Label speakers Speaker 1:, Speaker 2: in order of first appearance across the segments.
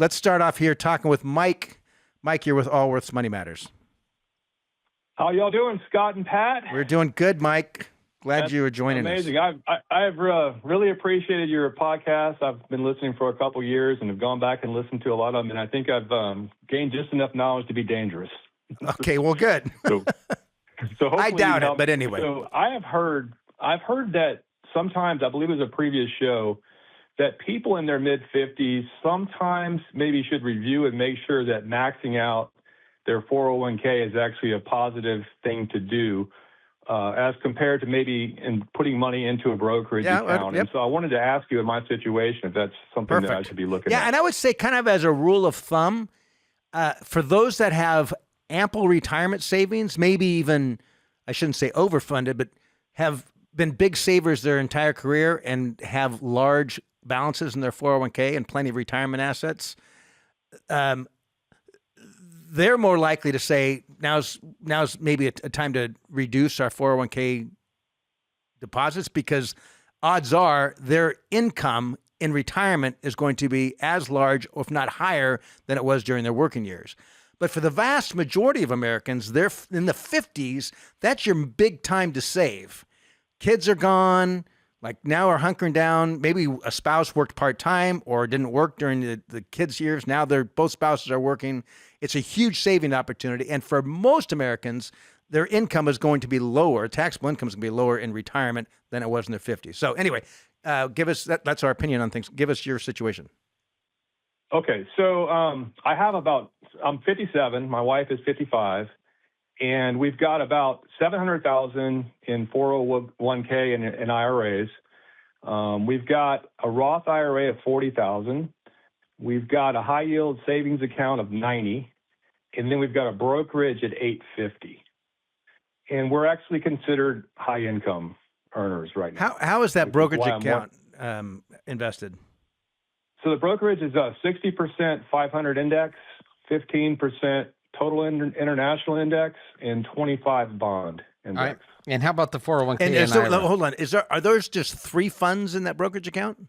Speaker 1: let's start off here talking with Mike. Mike, you're with Allworth's Money Matters.
Speaker 2: How y'all doing, Scott and Pat?
Speaker 1: We're doing good, Mike. Glad you were joining
Speaker 2: amazing.
Speaker 1: us.
Speaker 2: I've really appreciated your podcast. I've been listening for a couple years and have gone back and listened to a lot of them, and I think I've gained just enough knowledge to be dangerous.
Speaker 1: Okay, well, good.
Speaker 2: So
Speaker 1: I doubt it, but anyway.
Speaker 2: So I've heard that sometimes, I believe it was a previous show, that people in their mid-50s sometimes maybe should review and make sure that maxing out their 401k is actually a positive thing to do, as compared to maybe in putting money into a brokerage account. Yep. And so I wanted to ask you in my situation if that's something that I should be looking at.
Speaker 1: Yeah, and I would say kind of as a rule of thumb, for those that have ample retirement savings, maybe even, I shouldn't say overfunded, but have been big savers their entire career and have large balances in their 401k and plenty of retirement assets, they're more likely to say now's maybe a time to reduce our 401k deposits, because odds are their income in retirement is going to be as large, or if not higher, than it was during their working years. But for the vast majority of Americans, they're in the 50s. That's your big time to save. Kids are gone. Like now are hunkering down. Maybe a spouse worked part-time or didn't work during the kids' years. Now both spouses are working. It's a huge saving opportunity. And for most Americans, their income is going to be lower. Taxable income is going to be lower in retirement than it was in their 50s. So anyway, give us that's our opinion on things. Give us your situation.
Speaker 2: Okay. So I'm 57. My wife is 55. And we've got about $700,000 in 401k and IRAs. We've got a Roth IRA of $40,000. We've got a high yield savings account of $90,000, and then we've got a brokerage at $850,000. And we're actually considered high income earners right now.
Speaker 1: How is that brokerage account invested?
Speaker 2: So the brokerage is 60% 500 index, 15% total international index, and 25 bond index.
Speaker 3: All right. And how about the 401k
Speaker 1: and
Speaker 3: IRA?
Speaker 1: Hold on. Are those just 3 funds in that brokerage account?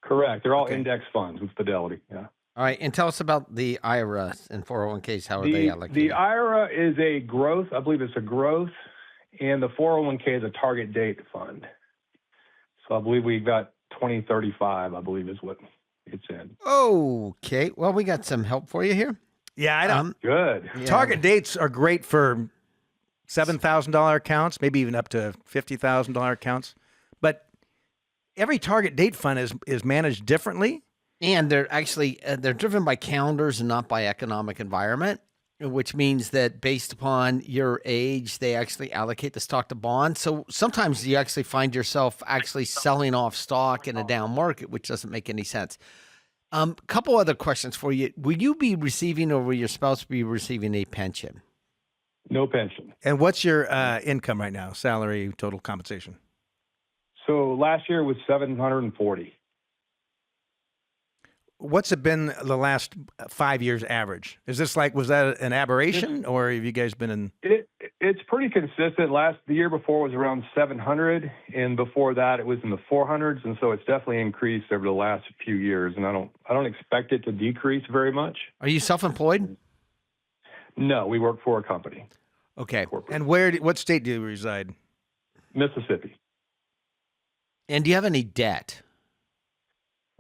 Speaker 2: Correct. They're all index funds with Fidelity. Yeah.
Speaker 3: All right. And tell us about the IRAs and 401ks. How are they allocated?
Speaker 2: The IRA is a growth. I believe it's a growth, and the 401k is a target date fund. So I believe we've got 2035, I believe is what it's in.
Speaker 3: Okay. Well, we got some help for you here.
Speaker 1: Yeah, I don't.
Speaker 2: Good.
Speaker 1: Yeah. Target dates are great for $7,000 accounts, maybe even up to $50,000 accounts. But every target date fund is managed differently.
Speaker 3: And they're actually they're driven by calendars and not by economic environment, which means that based upon your age, they actually allocate the stock to bonds. So sometimes you actually find yourself actually selling off stock in a down market, which doesn't make any sense. Couple other questions for you. Will you be receiving, or will your spouse be receiving, a pension?
Speaker 2: No pension.
Speaker 1: And what's your income right now? Salary, total compensation?
Speaker 2: So last year was $740,000.
Speaker 1: What's it been the last 5 years average? Is this was that an aberration, or have you guys been in?
Speaker 2: It's pretty consistent. The year before was around 700, and before that it was in the 400s, and so it's definitely increased over the last few years. And I don't expect it to decrease very much.
Speaker 3: Are you self-employed?
Speaker 2: No, we work for a company.
Speaker 3: Okay.
Speaker 2: Corporate.
Speaker 1: And what state do you reside?
Speaker 2: Mississippi.
Speaker 3: And do you have any debt?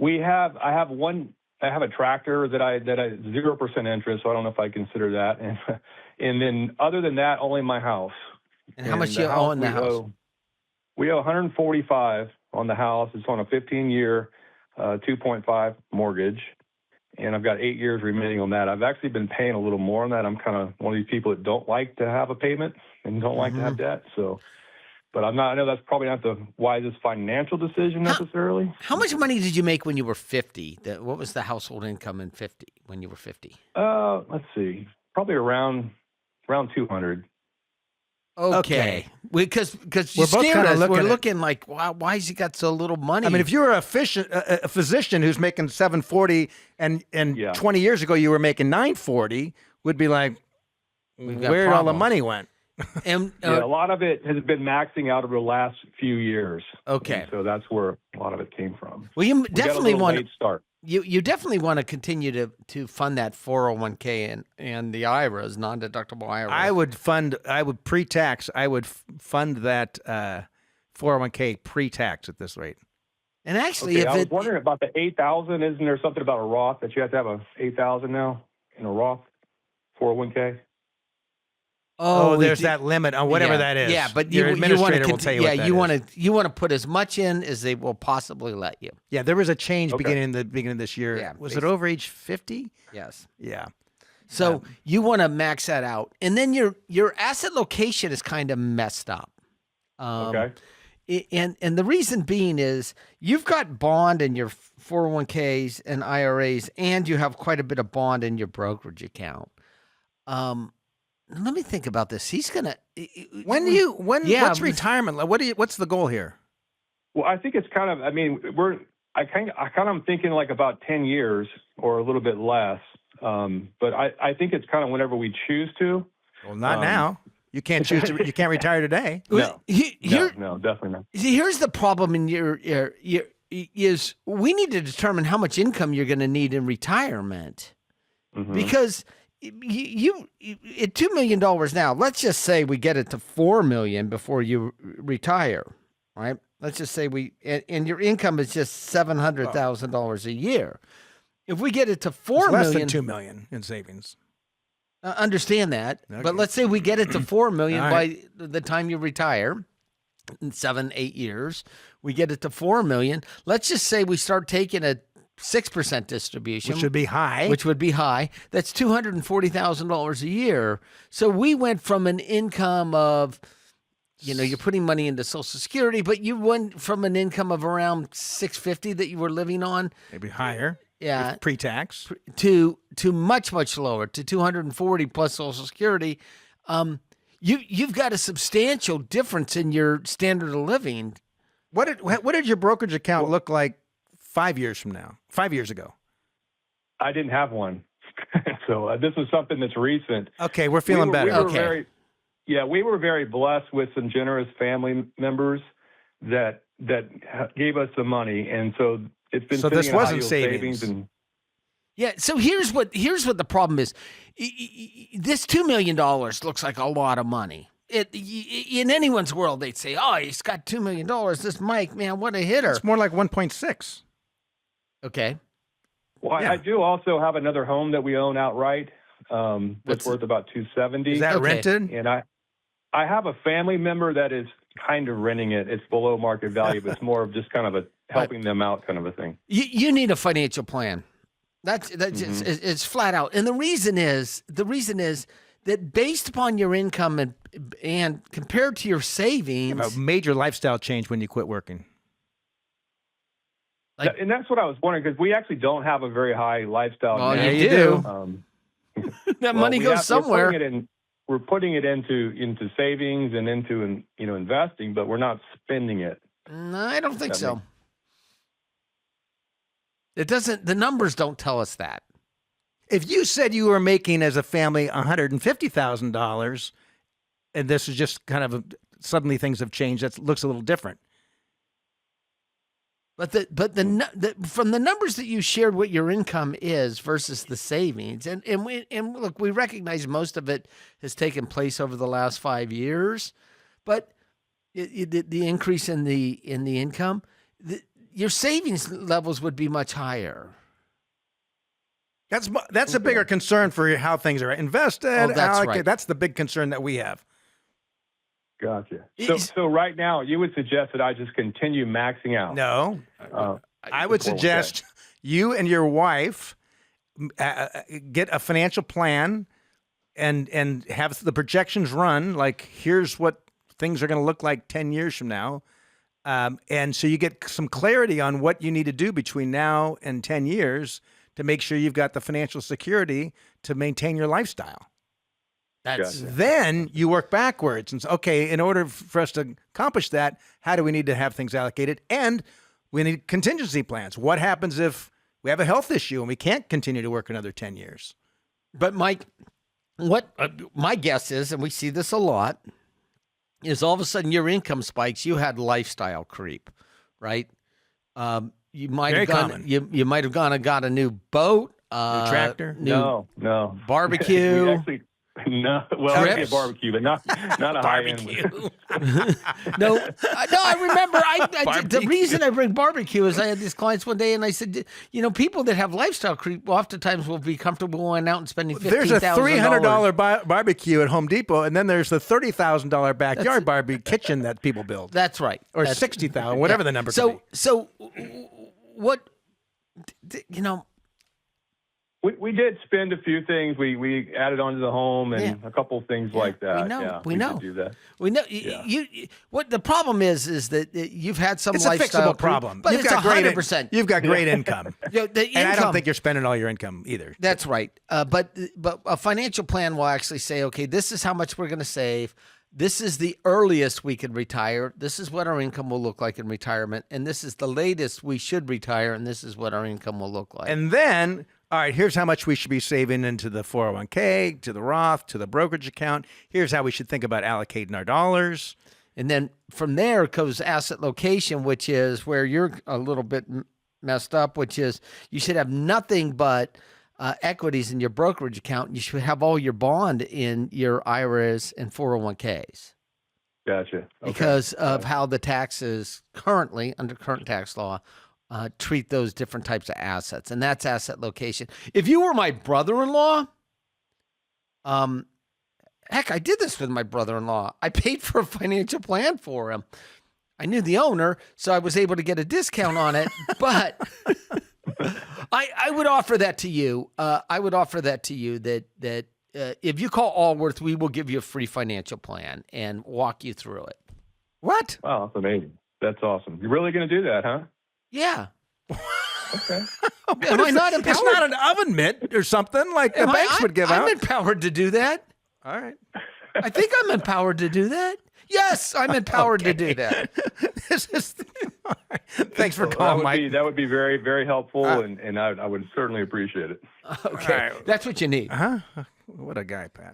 Speaker 2: I have a tractor that I 0% interest, so I don't know if I consider that. And then other than that, only my house.
Speaker 3: And how much do you owe in the house?
Speaker 2: We owe $145,000 on the house. It's on a 15-year, 2.5 mortgage, and I've got 8 years remaining on that. I've actually been paying a little more on that. I'm kind of one of these people that don't like to have a payment and don't like to have debt. So. But I know that's probably not the wisest financial decision necessarily.
Speaker 3: How much money did you make when you were 50? What was the household income when you were 50?
Speaker 2: Let's see. Probably around 200.
Speaker 3: Okay. Because
Speaker 1: we're both kind of
Speaker 3: looking like, wow, why has he got so little money?
Speaker 1: I mean, if you're a physician who's making $740 and 20 years ago you were making $940, would be like, where all the money went?
Speaker 3: And
Speaker 2: a lot of it has been maxing out over the last few years.
Speaker 3: Okay.
Speaker 2: And so that's where a lot of it came from.
Speaker 3: Well, you definitely want
Speaker 2: late start.
Speaker 3: You definitely want to continue to fund that 401k and the IRAs, non-deductible IRAs.
Speaker 1: I would pre-tax. I would fund that 401k pre-tax at this rate.
Speaker 3: And actually,
Speaker 2: I was wondering about the 8,000. Isn't there something about a Roth that you have to have a 8,000 now in a Roth 401k?
Speaker 1: Oh, there's that limit on whatever that is.
Speaker 3: Yeah, but
Speaker 1: your administrator will tell you what that is.
Speaker 3: You want to put as much in as they will possibly let you.
Speaker 1: Yeah, there was a change beginning of this year.
Speaker 3: Yeah,
Speaker 1: was it over age 50?
Speaker 3: Yes.
Speaker 1: Yeah.
Speaker 3: So you want to max that out, and then your asset location is kind of messed up.
Speaker 2: Okay.
Speaker 3: And the reason being is you've got bond in your 401ks and IRAs, and you have quite a bit of bond in your brokerage account. Let me think about this. He's gonna.
Speaker 1: What's retirement? What's the goal here?
Speaker 2: Well, I think it's kind of. I mean, I kind of am thinking like about 10 years or a little bit less. But I think it's kind of whenever we choose to.
Speaker 1: Well, not now. You can't choose to. You can't retire today.
Speaker 2: No, no, definitely not.
Speaker 3: See, here's the problem in your is we need to determine how much income you're going to need in retirement, because you at $2 million now. Let's just say we get it to $4 million before you retire, right? Let's just say and your income is just $700,000 a year. If we get it to $4
Speaker 1: less
Speaker 3: million,
Speaker 1: than $2 million in savings.
Speaker 3: Understand that,
Speaker 1: okay.
Speaker 3: But let's say we get it to $4 million by the time you retire, in 7-8 years, we get it to $4 million. Let's just say we start taking a 6% distribution,
Speaker 1: which would be high.
Speaker 3: That's $240,000 a year. So we went from an income of, you're putting money into Social Security, but you went from an income of around $650 that you were living on,
Speaker 1: maybe higher.
Speaker 3: Yeah,
Speaker 1: pre-tax
Speaker 3: to much lower, to 240 plus Social Security. You've got a substantial difference in your standard of living.
Speaker 1: What did your brokerage account look like 5 years from now? 5 years ago?
Speaker 2: I didn't have one, so this is something that's recent.
Speaker 1: Okay, we're feeling better.
Speaker 2: We were very blessed with some generous family members that gave us the money, and so. It's been
Speaker 1: so this wasn't savings.
Speaker 3: Yeah. So here's what the problem is. This $2 million looks like a lot of money. In anyone's world, they'd say, "Oh, he's got $2 million. This Mike, man, what a hitter!"
Speaker 1: It's more like 1.6.
Speaker 3: Okay.
Speaker 2: Well, I do also have another home that we own outright. That's worth about $270,000.
Speaker 1: Is that rented?
Speaker 2: And I have a family member that is kind of renting it. It's below market value, but it's more of just kind of helping them out kind of a thing.
Speaker 3: You need a financial plan. That's it's flat out. And the reason is that based upon your income and compared to your savings,
Speaker 1: a major lifestyle change when you quit working.
Speaker 2: And that's what I was wondering, because we actually don't have a very high lifestyle.
Speaker 3: Well,
Speaker 2: now.
Speaker 3: you do. That money goes somewhere.
Speaker 2: We're putting it into savings and into investing, but we're not spending it.
Speaker 3: No, I don't think so. It doesn't. The numbers don't tell us that.
Speaker 1: If you said you were making as a family $150,000, and this is just kind of suddenly things have changed, that looks a little different.
Speaker 3: But from the numbers that you shared, what your income is versus the savings, and look, we recognize most of it has taken place over the last 5 years, but the increase in the income, your savings levels would be much higher.
Speaker 1: That's a bigger concern for how things are invested.
Speaker 3: Oh, that's right.
Speaker 1: That's the big concern that we have.
Speaker 2: Gotcha. So right now, you would suggest that I just continue maxing out?
Speaker 1: No. I would suggest you and your wife get a financial plan and have the projections run. Like, here's what things are going to look like 10 years from now. And so you get some clarity on what you need to do between now and 10 years to make sure you've got the financial security to maintain your lifestyle. Then you work backwards and say, okay, in order for us to accomplish that, how do we need to have things allocated? And we need contingency plans. What happens if we have a health issue and we can't continue to work another 10 years?
Speaker 3: But Mike, what my guess is, and we see this a lot, is all of a sudden your income spikes. You had lifestyle creep, right? You might
Speaker 1: Very
Speaker 3: have gone.
Speaker 1: common.
Speaker 3: You might have gone and got a new boat,
Speaker 1: New tractor.
Speaker 3: new
Speaker 2: No.
Speaker 3: barbecue.
Speaker 2: We actually, no. Well, I
Speaker 3: Trips?
Speaker 2: did barbecue, but not a high end.
Speaker 3: No, I remember. The reason I bring barbecue is I had these clients one day, and I said, people that have lifestyle creep oftentimes will be comfortable going out and spending $15,000.
Speaker 1: There's a $300 barbecue at Home Depot, and then there's the $30,000 backyard barbecue kitchen that people build,
Speaker 3: That's right.
Speaker 1: or
Speaker 3: That's,
Speaker 1: $60,000, whatever the number. could be.
Speaker 3: So what?
Speaker 2: We did spend a few things. We added onto the home and a couple of things like that.
Speaker 3: We know.
Speaker 2: Did do that.
Speaker 3: We know you. What the problem is that you've had some
Speaker 1: It's a
Speaker 3: lifestyle
Speaker 1: fixable problem.
Speaker 3: but
Speaker 1: You've
Speaker 3: it's
Speaker 1: got great
Speaker 3: 100%.
Speaker 1: You've got great income,
Speaker 3: The
Speaker 1: and I don't
Speaker 3: income-
Speaker 1: think you're spending all your income either.
Speaker 3: That's right. But a financial plan will actually say, okay, this is how much we're going to save. This is the earliest we can retire. This is what our income will look like in retirement. And this is the latest we should retire. And this is what our income will look like.
Speaker 1: And then, all right, here's how much we should be saving into the 401k, to the Roth, to the brokerage account. Here's how we should think about allocating our dollars.
Speaker 3: And then from there goes asset location, which is where you're a little bit messed up, which is you should have nothing but equities in your brokerage account. You should have all your bond in your IRAs and 401ks.
Speaker 2: Gotcha. Okay.
Speaker 3: Because of how the taxes currently, under current tax law, treat those different types of assets. And that's asset location. If you were my brother-in-law, heck, I did this with my brother-in-law. I paid for a financial plan for him. I knew the owner, so I was able to get a discount on it. But I would offer that to you. I would offer that to you that if you call Allworth, we will give you a free financial plan and walk you through it.
Speaker 1: What?
Speaker 2: Wow, that's amazing. That's awesome. You're really going to do that, huh?
Speaker 3: Yeah.
Speaker 2: Okay.
Speaker 3: Am I not empowered?
Speaker 1: It's not an oven mitt or something like the banks would give
Speaker 3: I'm
Speaker 1: out.
Speaker 3: empowered to do that.
Speaker 1: All right.
Speaker 3: I think I'm empowered to do that. Yes, I'm empowered to do that.
Speaker 1: This is. Thanks for
Speaker 2: Well,
Speaker 1: calling, Mike.
Speaker 2: that would be very, very helpful, and I would certainly appreciate it.
Speaker 3: Okay,
Speaker 1: right.
Speaker 3: that's what you need.
Speaker 1: Huh? What a guy, Pat.